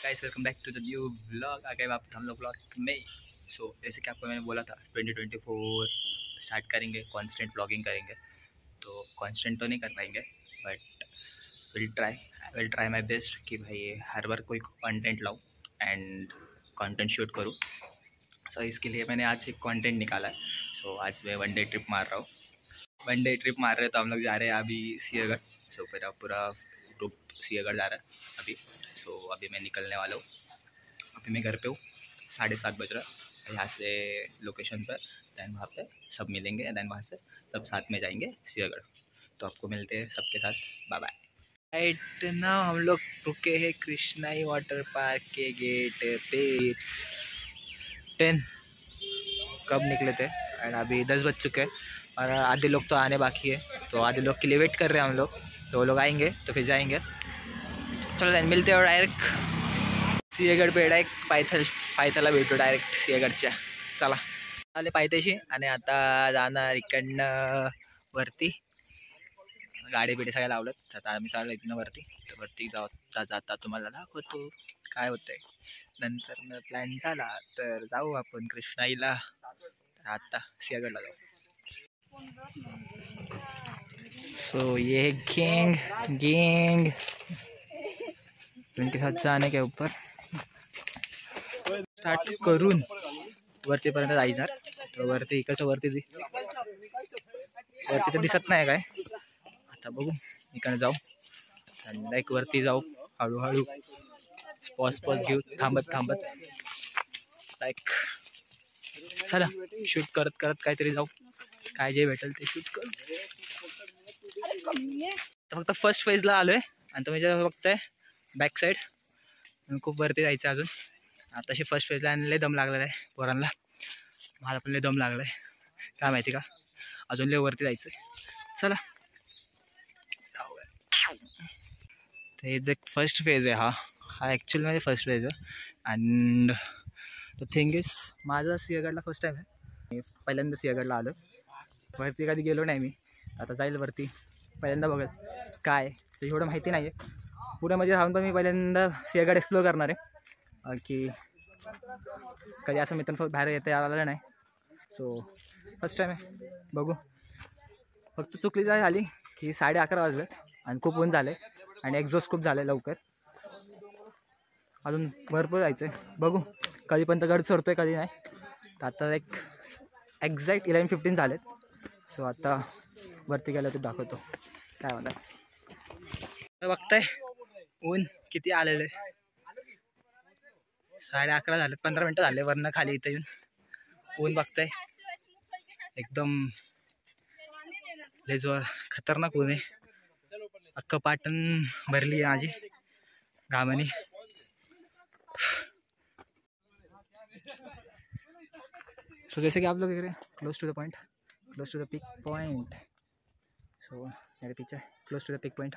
Guys welcome back to the new vlog. आ गए वापस हम लोग व्लॉग में। जैसे कि आपको मैंने बोला था 2024 स्टार्ट करेंगे, कांस्टेंट व्लॉगिंग करेंगे। तो कांस्टेंट तो नहीं कर पाएंगे but will try my best कि भाई हर बार कोई कंटेंट लाऊं एंड कंटेंट शूट करूं। इसके लिए मैंने आज एक कंटेंट निकाला है। आज मैं वन डे ट्रिप मार रहा हूँ। तो हम लोग जा रहे हैं अभी सियागढ़। मेरा पूरा ग्रुप सियागढ़ जा रहा है अभी। अभी मैं निकलने वाला हूँ। अभी मैं घर पे हूँ, 7:30 बज रहा है यहाँ से लोकेशन पर। दैन वहाँ पे सब मिलेंगे, दैन वहाँ से सब साथ में जाएंगे सियागढ़। तो आपको मिलते हैं सबके साथ। Bye bye. राइट नाउ हम लोग रुके हैं कृष्णाई वाटर पार्क के गेट पे। 10 कब निकले थे एंड अभी 10 बज चुके हैं और आधे लोग तो आने बाकी है। तो आधे लोग के लिए वेट कर रहे हैं हम लोग। तो वो लोग आएंगे तो फिर जाएंगे। चलो दैन मिलते हो डायरेक्ट सिंहगड पे। डायरेक्ट पायथ्याला भेटू डायरेक्ट सिंहगडच्या। चला आले पायथ्याशी आणि आता जाणार इकडनं वरती। गाडी बिडी सगळ्या लावलं। आता आम्ही चाललो इथनं वरती। तर वरती जाता तुम्हाला दाखवतो काय होतंय। नंतर प्लॅन झाला तर जाऊ आपण कृष्णाईला। आता सिंहगडला जाऊ। ये गैंग 27 आने के ऊपर स्टार्ट करून वरतीपर्यंत जायचं। तर वरती इकडचं वरती तर दिसत नाही काय। आता बघू इकडे जाऊ लाईक वरती जाऊ हळूहळू पॉज घेऊ थांबत लाईक। चला शूट करत काहीतरी जाऊ। काय जे भेटेल ते शूट करू। फक्त फर्स्ट फेजला आलोय आणि तुम्ही जे बघताय बॅक साईड खूप वरती जायचं अजून। आताशी फर्स्ट फेजला आणि लय दम लागलेला आहे पोरांना। मला पण लय दम लागला आहे काय माहिती का। अजून लय वरती जायचं आहे। चला तर हे जे फर्स्ट फेज आहे हा ॲक्च्युअली माझी फर्स्ट फेज आहे। अँड द थिंग इज माझा सिंहगडला फर्स्ट टाईम आहे। मी पहिल्यांदा सिंहगडला आलो। वरती कधी गेलो नाही मी। आता जाईल वरती पहिल्यांदा बघत काय तर एवढं माहिती नाही आहे। पुण्यामध्ये राहून पण मी पहिल्यांदा सिंहगड एक्सप्लोअर करणार आहे की कधी असं मित्रांसोबत बाहेर येता आलेलं नाही। फर्स्ट टाईम आहे बघू। फक्त चुकली झाली की 11:30 वाजलेत आणि खूप ऊन झाले आणि एक्झॉस्ट खूप झाले लवकर। अजून भरपूर जायचं आहे बघू कधीपर्यंत गड चढतोय कधी नाही। तर आता एक्झॅक्ट 11:15 झालेत। आता वरती गेलं तर दाखवतो काय म्हणतात। बघताय ऊन किती आलेलं आहे। 11:30 झाले, 15 मिनटं झाले वरनं खाली इथं येऊन। ऊन बघताय एकदम लय जोर खतरनाक ऊन आहे। अख्खं पाटण भरली आहे माझी घामाने। जैसे कि आप लोग देख रहे हैं close to the point, close to the peak point. मेरे पीछे close to the peak point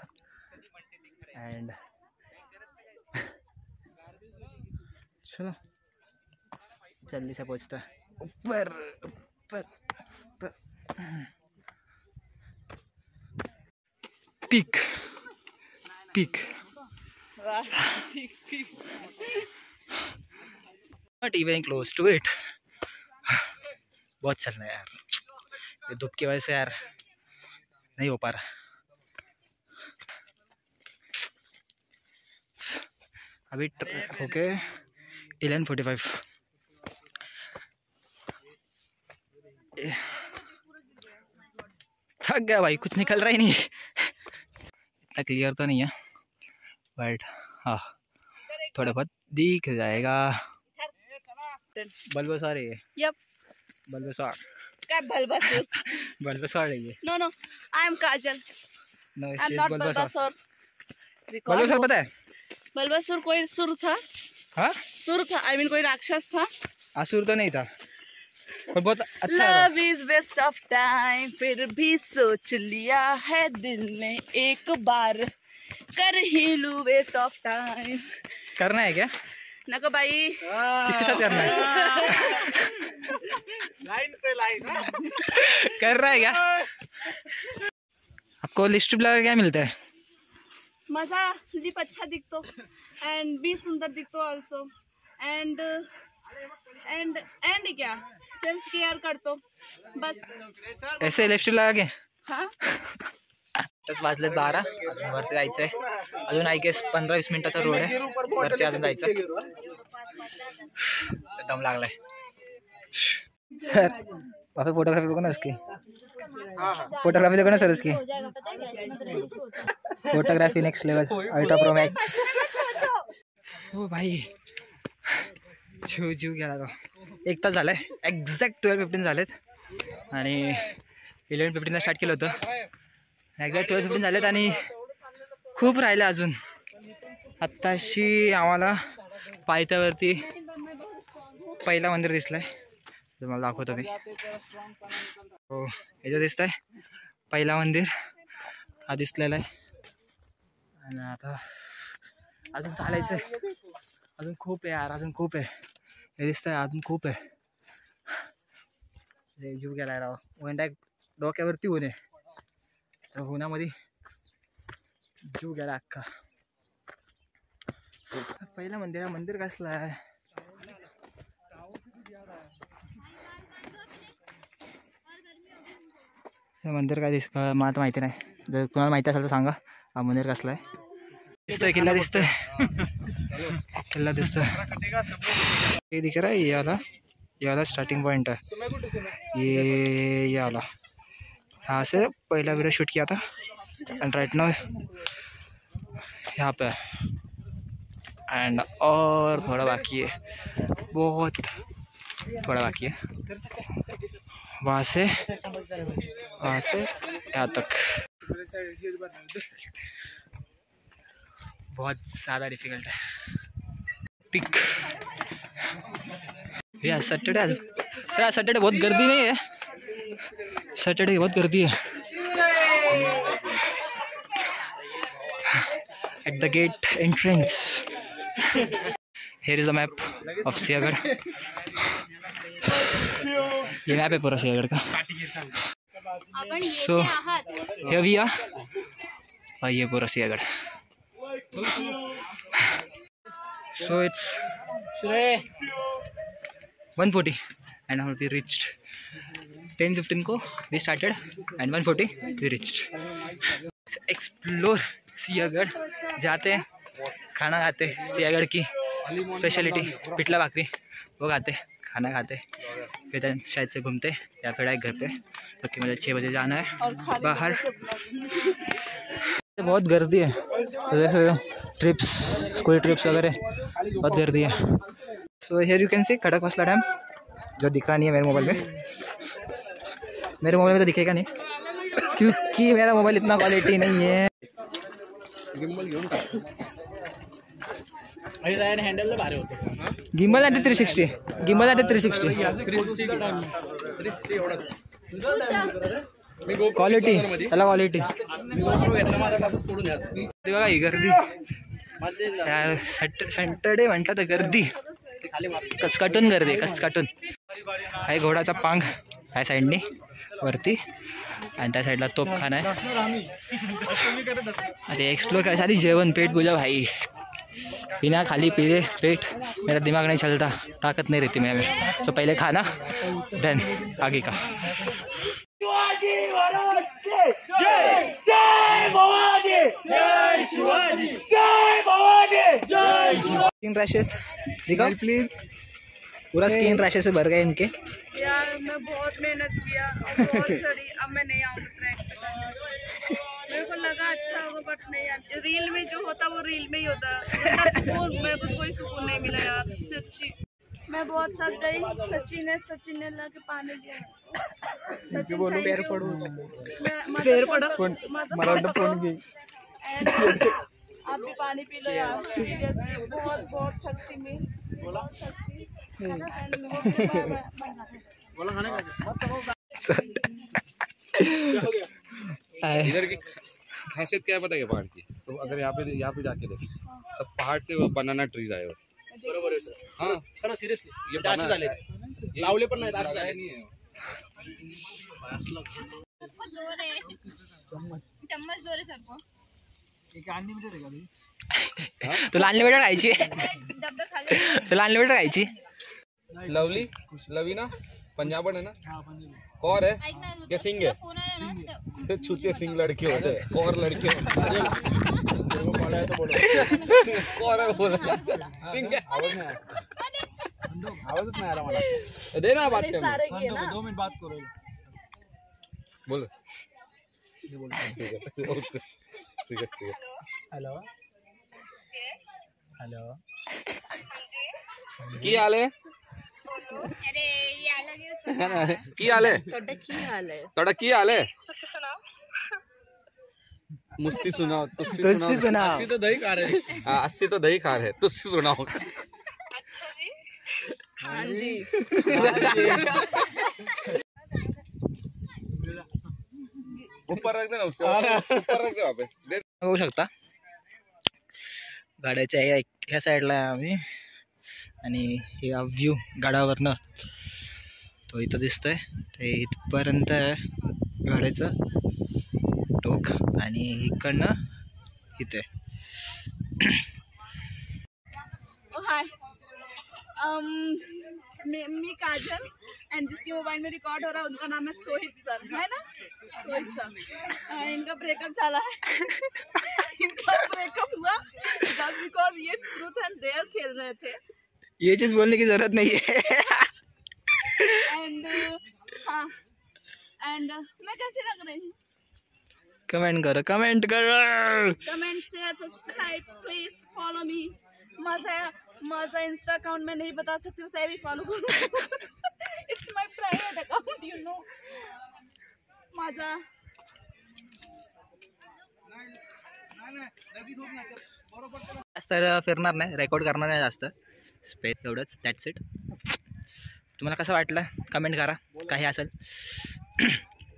and चलो जल्दी से पहुंचता ऊपर। Peak not even close to it. बहुत चलना है यार, ये धूप की वजह से यार नहीं हो पा रहा। अभी ओके 11:45। थक गया भाई, कुछ निकल रहा ही नहीं। इतना क्लियर तो नहीं है बट हाँ थोड़ा बहुत दिख जाएगा। बल्बसवार है ये। बल्बसवार काय बल्बसवार? बल्बसवार है ये। No I am Kajal. No I am not Bulbasaur. Bulbasaur पता है? बल्बसवार कोई सुर था। हाँ सुर था, आई मीन कोई राक्षस था। असुर तो नहीं था पर बहुत अच्छा love is waste of time, फिर भी सोच लिया है दिल ने एक बार, कर ही लूं वेस्ट ऑफ टाइम। करना है क्या? नको भाई। किसके साथ करना है? लाइन पे लाइन कर रहा है क्या? आपको लिस्ट लगा क्या मिलता है? माझा लिप अच्छा दिखतो अँड बी सुंदर दिखतो ऑल्सो अँड क्या सेल्फ केअर करतो बस. ऐसे लिपस्टिक लगा के. हाँ तस वाजले 12. अजून वरती जायचंय. अजून आय गेस 15-20 मिनिटाचा रोड आहे. वरती अजून जायचं. दम लागलाय सर. वहाँ फोटोग्राफी देखो ना उसकी. फोटोग्राफी देखो ना सर उसकी. Photography next level. Ultra pro max. ओ भाई जीव गेला राव. 1 तास झालाय. एक्झॅक्ट 12:15 झालेत आणि 11:15ला स्टार्ट केलं होतं. एक्झॅक्ट 12:15 झालेत आणि खूप राहिलं अजून. आत्ताशी आम्हाला पायथ्यावरती पहिला मंदिर दिसलंय. तुम्हाला दाखवतो मी. हो याचं दिसतंय पहिला मंदिर हा दिसलेला आहे. आणि आता अजून चालायचं आहे. अजून खूप आहे यार. अजून खूप आहे. हे दिसतंय अजून खूप आहे. जीव गेलाय राव. डायरेक्ट डोक्यावरती ऊन आहे. तर उन्हामध्ये जीव गेला अख्खा. पहिला मंदिर. मंदिर कसलं आहे. हे मंदिर काय मला तर माहिती नाही. जर कोणाला माहिती असेल तर सांगा. हा मंदिर कसला आहे. दिसतोय किल्ला दिसतोय. किल्ला दिसतोय. ये दिख रहा है. ये वाला स्टार्टिंग पॉइंट है. ये वाला यहाँ से पहला वीडियो शूट किया था एंड राइट नाउ यहाँ पे एंड और थोड़ा बाकी है. बहुत थोड़ा बाकी है. वहाँ से यहाँ तक बहुत ज़्यादा डिफिकल्ट है. पिक यार सैटरडे आज सर. आज सैटरडे बहुत गर्दी नहीं है. सैटरडे बहुत गर्दी है. At the gate entrance here is the map of Siyagarh. ये मैप है पूरा सियागढ़ का. So here we are. और ये पूरा सियागढ़. So it's 1:40 and now we reached. 10:15 को we started and 1:40 we reached. Explore सियागढ़. जाते हैं खाना खाते. सियागढ़ की स्पेशलिटी पिटला भाकरी वो खाते. खाना खाते फिर शायद से घूमते या फिर आए घर पे. क्योंकि मुझे 6 बजे जाना है बाहर. बहुत गर्दी है. ट्रिप्स स्कूल ट्रिप्स वगैरह बहुत गर्दी है. So here you can see Khadakwasla dam जो दिख रहा नहीं है मेरे मोबाइल में. मेरे मोबाइल में तो दिखेगा नहीं क्योंकि मेरा मोबाइल इतना क्वालिटी नहीं है. गिम्बल आहे 360. गिम्बल आहे 360. क्वालिटी त्याला क्वालिटी. बघा ही गर्दी. सॅटरडे म्हटलं तर गर्दी. कचकाटून गर्दी. कचकाटून आहे. घोडाचा पांग ह्या साईडनी वरती आणि त्या साईडला तोपखाना आहे. अरे एक्सप्लोर करायसाठी जेवण. पेट बोला भाई. बिना खाली पिए पेट मेरा दिमाग नहीं चलता. ताकत नहीं रहती मैं में. सो पहले खाना देन आगे का. स्किन रैशेस दिखाओ प्लीज. पूरा स्किन रैशेस से भर गए इनके. यार मैं बहुत मेहनत किया और बहुत चढ़ी. अब मैं नहीं आऊँगी ट्रैक पे. मेरे को लगा अच्छा होगा बट नहीं यार. रील में जो होता वो रील में ही होता. सुकून मेरे को कोई सुकून नहीं मिला यार सच्ची. मैं बहुत थक गई. सचिन ने ला के पानी दिया. सचिन पैर पड़ो. आप भी पानी पी लो यार. सीरियसली बहुत थकती मैं. इधर की खासियत क्या है पता है पहाड़ की. तो अगर यहाँ पे जाके देखें तो पहाड़ से बनाना ट्रीज आए हुए. बरोबर. हाँ सिरियसली ये लावले पण नाही. चम्मच दो रे सबको. तुला अनलिमिटेड खायची डब्बे खाली तुला अनलिमिटेड खायची लवली लवीना पंजाबन है ना कौर है क्या सिंह है छूते सिंह लड़के होते हैं कौर लड़के होते हैं कौर है बोला सिंह है आवाज़ नहीं आ रहा मला देना बात करने सारे किए ना 2 मिनट बात करो बोलो ठीक है हेलो हेलो की हाल है अरे ये अलग है की हाल है ਤੁਹਾਡਾ ਕੀ ਹਾਲ ਹੈ तोड़ा की हाल है मुझसे सुनाओ तुझसे सुनाओ। अस्सी तो दही खा रहे अस्सी तो दही खा रहे तुझसे सुनाओ हाँ जी ऊपर रख देना उसके ऊपर रख दे वहाँ पे बघू शकता गाड्याच्या ह्या साईडला आहे आम्ही आणि हे व्ह्यू गाड्यावरनं तो इथं दिसतोय ते इथपर्यंत आहे गाड्याचं टोक आणि इकडनं इथे हाय मी काजल एंड जिसके मोबाइल में रिकॉर्ड हो रहा है उनका नाम है सोहित सर है ना सोहित सर इनका ब्रेकअप चला है इनका ब्रेकअप हुआ जस्ट बिकॉज ये ट्रूथ एंड डेयर खेल रहे थे ये चीज़ बोलने की ज़रूरत नहीं है एंड हाँ एंड मैं कैसे लग रही हूँ कमेंट करो comment comment share subscribe please follow me मजा इंस्टा अकाउंट में नहीं बता सकती उसे भी फॉलो करो it's my private account you know मजा जास्त फिरणार नाही रेकॉर्ड करणार नाही जास्त स्पेस एवढंच दॅट्स इट तुम्हाला कसं वाटलं कमेंट करा काही असेल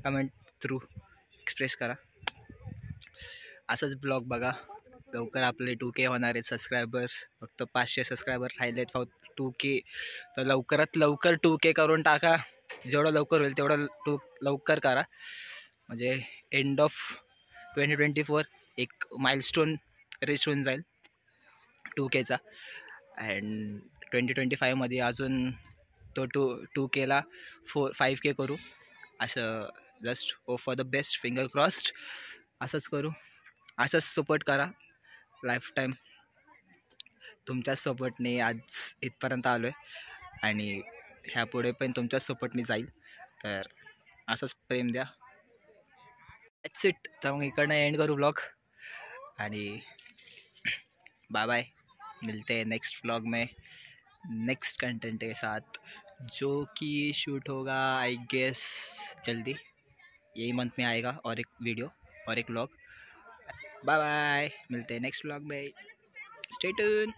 कमेंट थ्रू एक्सप्रेस करा असंच ब्लॉग बघा लवकर आपले 2K होणार आहेत सबस्क्रायबर्स फक्त 500 सबस्क्रायबर राहिलेत फक्त 2K तर लवकरात लवकर 2K करून टाका जेवढं लवकर होईल तेवढं लवकर करा म्हणजे एंड ऑफ 2024 एक माइलस्टोन रीच होऊन जाईल 2Kचा अँड 2025मध्ये अजून तो 2Kला 5K करू असं just oh for the best finger crossed असंच करू असंच सपोर्ट करा लाईफ टाईम तुमच्याच सपोर्टने आज इथपर्यंत आलो आहे आणि ह्यापुढे पण तुमच्याच सपोर्टने जाईल तर असंच प्रेम द्या दॅट्स इट तर मग इकडनं एंड करू ब्लॉग आणि बाय बाय मिलते हैं नेक्स्ट व्लॉग में नेक्स्ट कंटेंट के साथ जो कि शूट होगा आई गेस जल्दी यही मंथ में आएगा और एक वीडियो और एक व्लॉग बाय बाय मिलते हैं नेक्स्ट व्लॉग में स्टे ट्यून